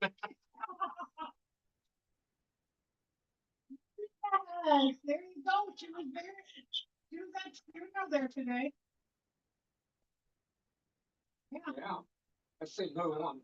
Yes, there you go. She was there. She was at Studio there today. Yeah. Yeah. I see no one.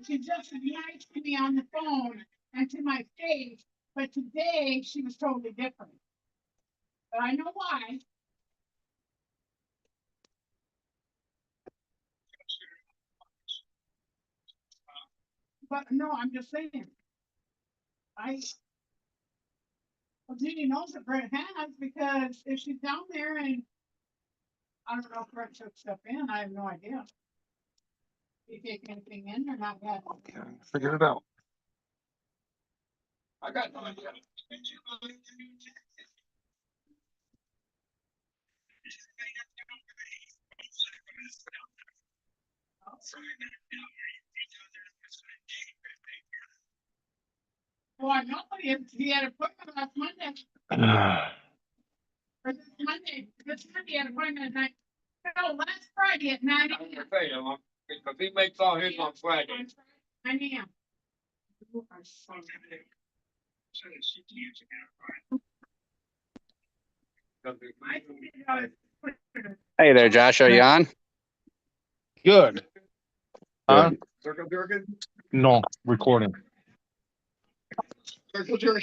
She just lied to me on the phone and to my face, but today she was totally different. But I know why. But no, I'm just saying. I well, Jeannie knows that Brett has because if she's down there and I don't know if Brett took stuff in, I have no idea. He take anything in or not yet. Okay, figured it out. I got no idea. Well, I know he had an appointment last Monday. Or this Monday. This Monday he had an appointment at 9. No, last Friday at 9 I'm a.m. gonna tell you, because he makes all his on Friday. 9 a.m. Hey there, Josh. Are you on? Good. Huh? Circle jerking? No, recording. Circle jerk.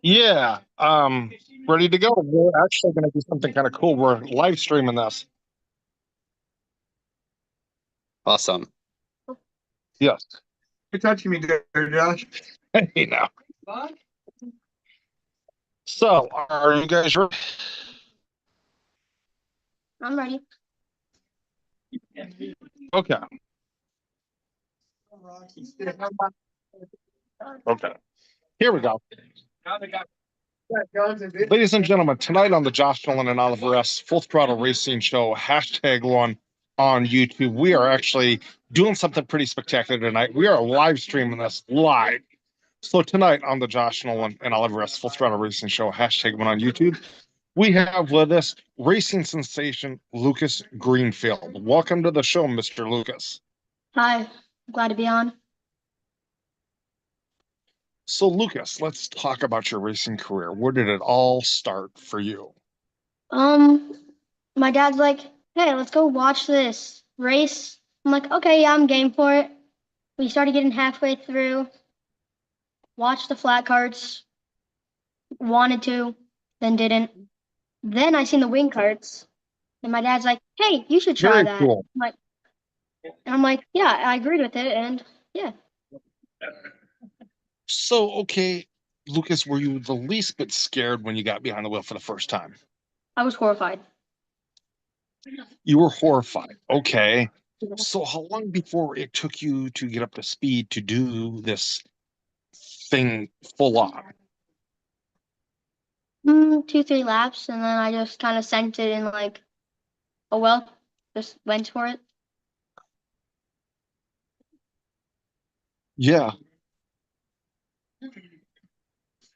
Yeah. Ready to go. We're actually going to do something kind of cool. We're live streaming this. Awesome. Yes. You're touching me there, Josh. Hey now. So, are you guys ready? I'm ready. Okay. Okay. Here we go. Now they got. Ladies and gentlemen, tonight on the Josh Nolan and Oliver S. Full Throttle Racing Show, #1 on YouTube, we are actually doing something pretty spectacular tonight. We are live streaming this live. So tonight on the Josh Nolan and Oliver S. Full Throttle Racing Show, #1 on YouTube, we have with us racing sensation Lucas Greenfield. Welcome to the show, Mr. Lucas. Hi, glad to be on. So, Lucas, let's talk about your racing career. Where did it all start for you? My dad's like, hey, let's go watch this race. I'm like, okay, yeah, I'm game for it. We started getting halfway through, watched the flat carts, wanted to, then didn't. Then I seen the wing carts, and my dad's like, hey, you should try Very that. cool. I'm like, yeah, I agreed with it, and yeah. So, okay, Lucas, were you the least bit scared when you got behind the wheel for the first time? I was horrified. You were horrified. Okay. So, how long before it took you to get up to speed to do this thing full on? 2, 3 laps, and then I just kind of sent it in like, oh well, just went for it. Yeah.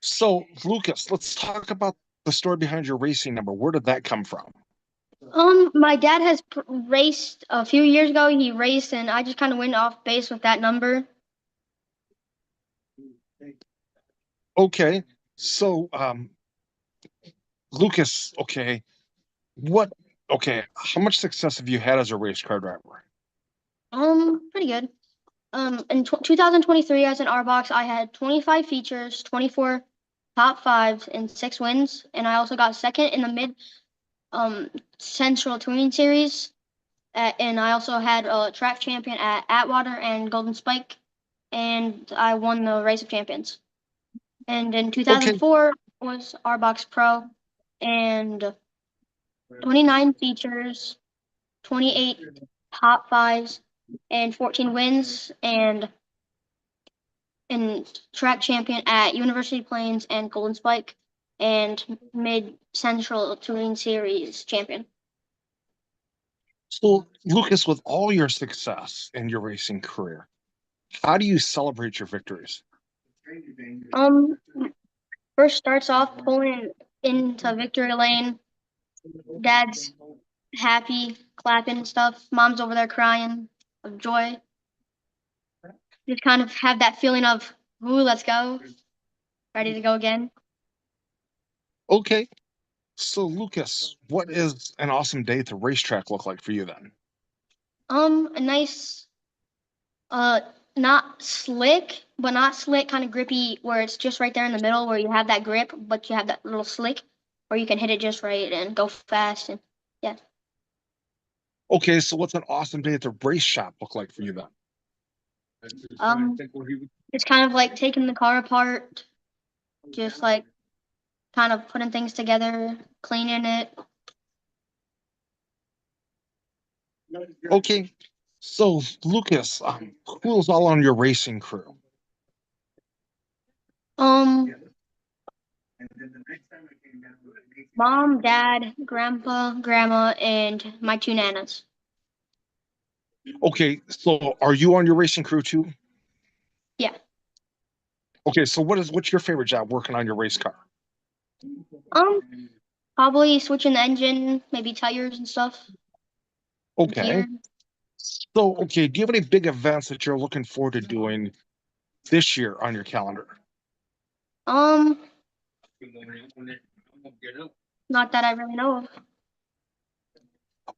So, Lucas, let's talk about the story behind your racing number. Where did that come from? My dad has raced a few years ago. He raced, and I just kind of went off base with that number. Okay. So, Lucas, okay, how much success have you had as a race car driver? Pretty good. In 2023, as an R box, I had 25 features, 24 top fives, and 6 wins. And I also got second in the mid Central Touring Series. And I also had a track champion at Atwater and Golden Spike, and I won the Race of Champions. And in 2004 was R box Pro, and 29 features, 28 top fives, and 14 wins, and track champion at University Plains and Golden Spike, and Mid Central Touring Series champion. So, Lucas, with all your success in your racing career, how do you celebrate your victories? First starts off pulling into victory lane. Dad's happy, clapping and stuff. Mom's over there crying of joy. Just kind of have that feeling of, ooh, let's go. Ready to go again. Okay. So Lucas, what is an awesome day at the racetrack look like for you then? A nice, uh, not slick, but not slick, kind of grippy, where it's just right there in the middle where you have that grip, but you have that little slick where you can hit it just right and go fast. And yeah. Okay, so what's an awesome day at the race shop look like for you then? It's kind of like taking the car apart, just like kind of putting things together, cleaning it. Okay, so Lucas, who's all on your racing crew? Um, Mom, dad, grandpa, grandma, and my two nanas. Okay, so are you on your racing crew too? Yeah. Okay, so what's your favorite job working on your race car? Um, Probably switching the engine, maybe tires and stuff. Okay, Gear. so okay, do you have any big events that you're looking forward to doing this year on your calendar? Um, Not that I really know of.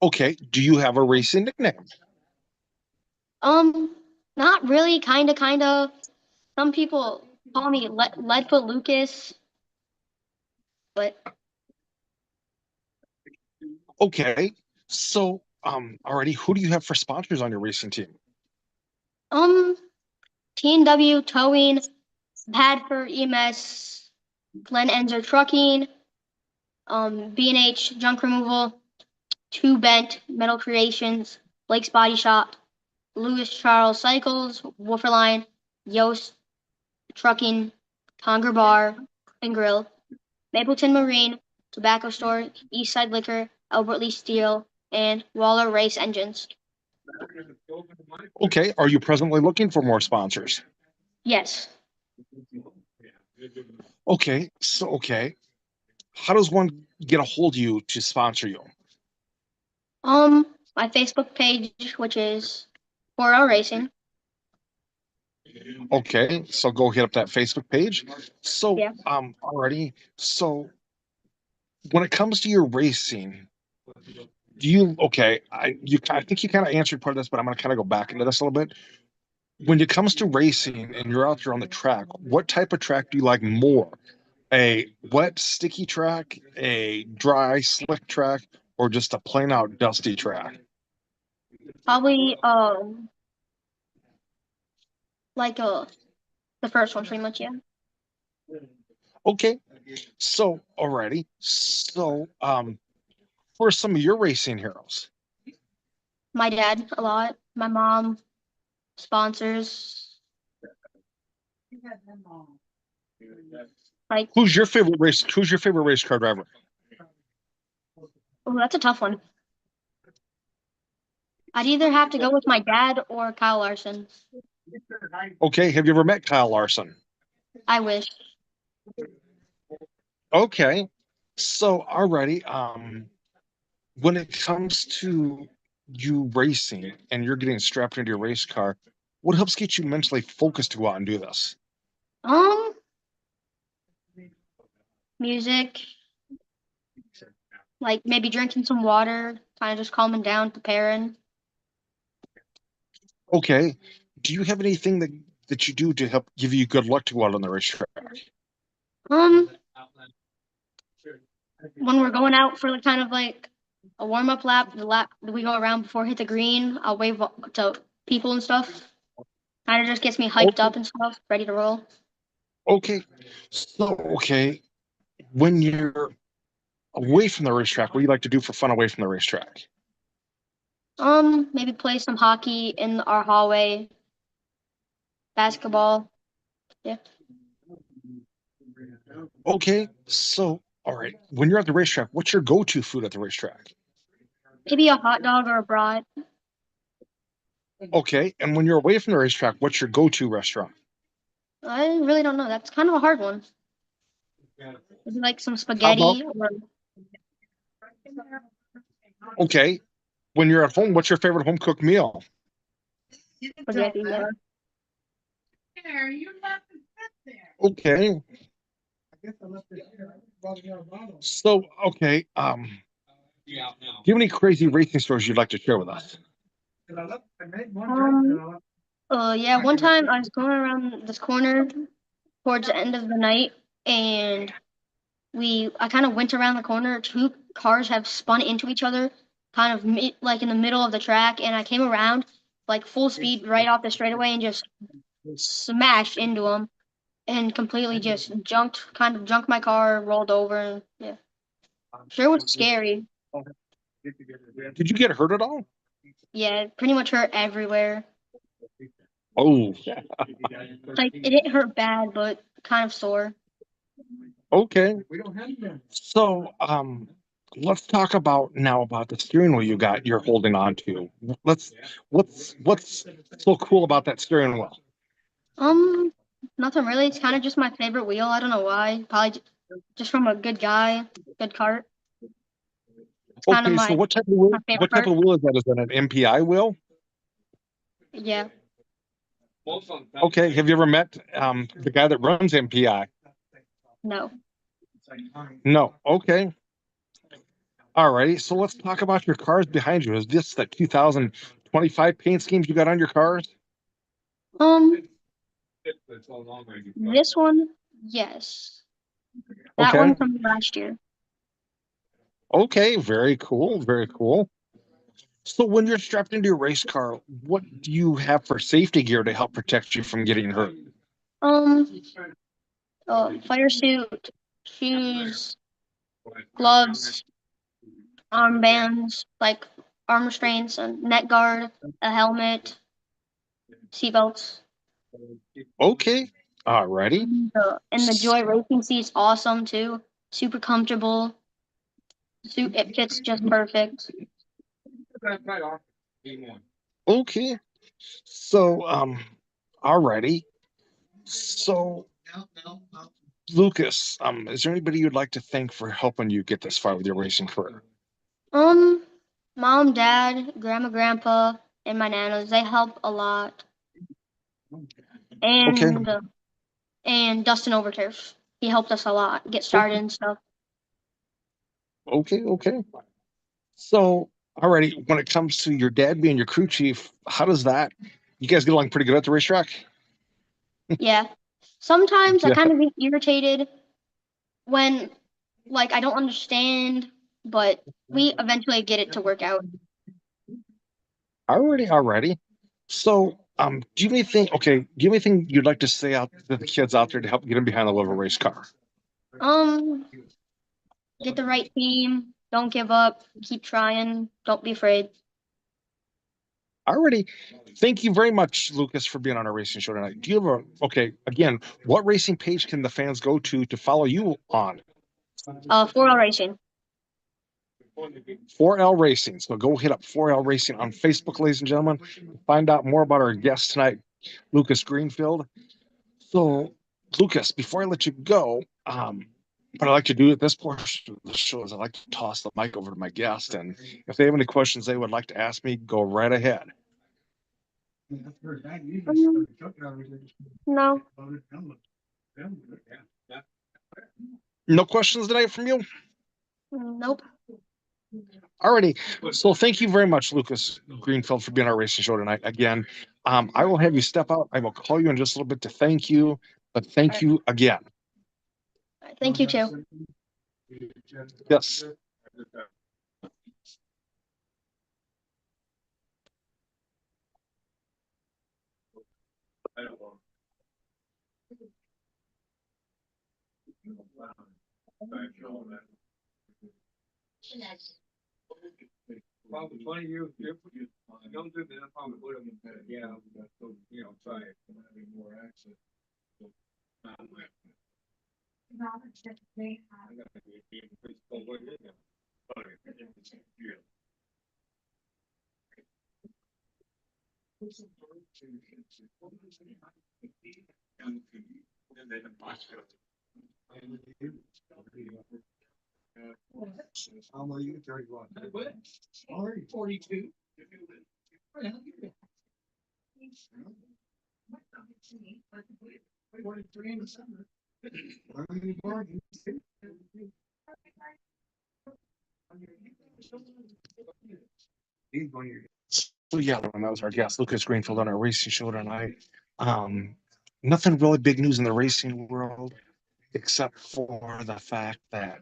Okay, do you have a racing nickname? Not really. Kinda. Some people call me Leadfoot Lucas, but Okay, so already, who do you have for sponsors on your racing team? um, T&W Towing, Padford EMS, Glen Enzer Trucking, B&H Junk Removal, Two Bent Metal Creations, Blake's Body Shop, Lewis Charles Cycles, Wolferline, Yost Trucking, Conger Bar and Grill, Mapleton Marine, Tobacco Store, Eastside Liquor, Albert Lee Steel, and Waller Race Engines. Okay, are you presently looking for more sponsors? Yes. Okay, so okay, how does one get a hold of you to sponsor you? My Facebook page, which is 4L Racing. Okay, so go hit up that Facebook page. So, Yeah. already, so when it comes to your racing, do you, okay, I think you kind of answered part of this, but I'm gonna kind of go back into this a little bit. When it comes to racing and you're out there on the track, what type of track do you like more? A wet, sticky track, a dry, slick track, or just a plain out dusty track? Probably like the first one pretty much, yeah. Okay, so already, so who are some of your racing heroes? My dad a lot. My mom, sponsors. Like, Who's your favorite race car driver? oh, that's a tough one. I'd either have to go with my dad or Kyle Larson. Okay, have you ever met Kyle Larson? I wish. Okay, so already, when it comes to you racing and you're getting strapped into your race car, what helps get you mentally focused to go out and do this? Um, Music, like maybe drinking some water, kind of just calming down, preparing. Okay, do you have anything that you do to help give you good luck to go out on the racetrack? Um, when we're going out for kind of like a warm up lap, the lap that we go around before we hit the green, I'll wave to people and stuff. Kind of just gets me hyped Okay, up and stuff, ready to roll. okay, so okay, when you're away from the racetrack, what do you like to do for fun away from the racetrack? Maybe play some hockey in our hallway, basketball. Yeah. Okay, so all right, when you're at the racetrack, what's your go-to food at the racetrack? Maybe a hot dog or a brat. Okay, and when you're away from the racetrack, what's your go-to restaurant? I really don't know. That's kind of a hard one. Maybe like some How about spaghetti or Okay. When you're at home, what's your favorite home cooked meal? Spaghetti, yeah. There, you left it sit there. Okay. So, okay. Yeah, Do you have any crazy racing stories you'd like to share with us? Yeah, one time I was going around this corner towards the end of the night, and I kind of went around the corner. Two cars have spun into each other, kind of like in the middle of the track, and I came around like full speed right off the straightaway and just smashed into them and completely just kind of junked my car, rolled over, and yeah, sure was scary. Did you get hurt at all? Yeah, pretty much hurt everywhere. Oh, Like it didn't hurt bad, but kind of sore. okay. So, let's talk about the steering wheel you're holding on to. Let's, what's so cool about that steering wheel? Um, Nothing really. It's kind of just my favorite wheel. I don't know why. Probably just from a good guy, good cart. It's kind of Okay, so my favorite what type cart. of wheel is that? Is that an MPI wheel? Yeah. Okay, have you ever met the guy that runs MPI? No. No. Okay. All righty. So let's talk about your cars behind you. Is this the 2025 paint schemes you got on your cars? This one, yes. That Okay. one from last year. Okay. Very cool. Very cool. So when you're strapped into your race car, what do you have for safety gear to help protect you from getting hurt? Um, Fire suit, shoes, gloves, armbands, like arm restraints, a neck guard, a helmet, seatbelts. Okay. All righty. And the Joy Racing seat's awesome too. Super comfortable. It fits just perfect. Okay. So all righty. So Lucas, is there anybody you'd like to thank for helping you get this far with your racing career? Um, Mom, Dad, Grandma, Grandpa, and my nanas, they help a lot. Okay. And Dustin Overturf. He helped us a lot get started and stuff. Okay. So, alrighty, when it comes to your dad being your crew chief, how does that? You guys get along pretty good at the racetrack? Yeah. Sometimes I Yeah. kind of get irritated when, like, I don't understand, but we eventually get it to work out. Alrighty. So, do you have anything? Okay, do you have anything you'd like to say out to the kids out there to help get them behind the wheel of a race car? Um, get the right team. Don't give up. Keep trying. Don't be afraid. Alrighty. Thank you very much, Lucas, for being on our racing show tonight. Do you have okay? Again, what racing page can the fans go to follow you on? 4L Racing. 4L Racing. So go hit up 4L Racing on Facebook, ladies and gentlemen. Find out more about our guest tonight, Lucas Greenfield. So, Lucas, before I let you go, what I like to do at this portion of the show is I like to toss the mic over to my guest, and if they have any questions they would like to ask me, go right ahead. No. No questions tonight from you? Nope. Alrighty. So thank you very much, Lucas Greenfield, for being on our racing show tonight. Again, I will have you step out. I will call you in just a little bit to thank you, but thank you again. Thank you too. Yes. Probably 20 years different. Don't do that. I probably would have been, yeah, so, try it. Having more access. How many you 31? Already 42. Forty-three in December. He's going here. So yeah, that was our guest, Lucas Greenfield, on our racing show tonight. Nothing really big news in the racing world, except for the fact that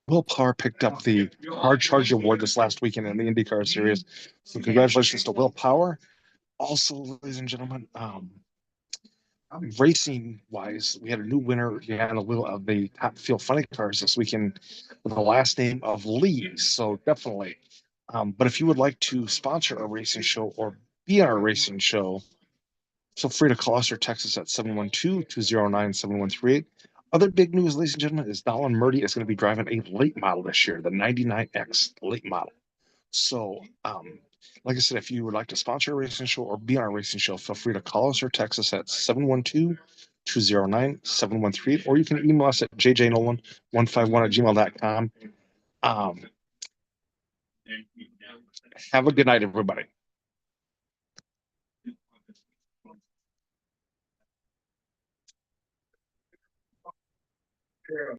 Will Power picked up the Hard Charge Award this last weekend in the IndyCar Series. So congratulations to Will Power. Also, ladies and gentlemen, racing wise, we had a new winner behind the wheel of the Top Field Funny Cars this weekend with the last name of Lee. So definitely. But if you would like to sponsor a racing show or be on a racing show, feel free to call us or text us at 712-209-7138. Other big news, ladies and gentlemen, is Nolan Murdy is going to be driving a late model this year, the 99X late model. So, like I said, if you would like to sponsor a racing show or be on a racing show, feel free to call us or text us at 712-209-7138, or you can email us at jjnolan151@gmail.com. Have a good night, everybody.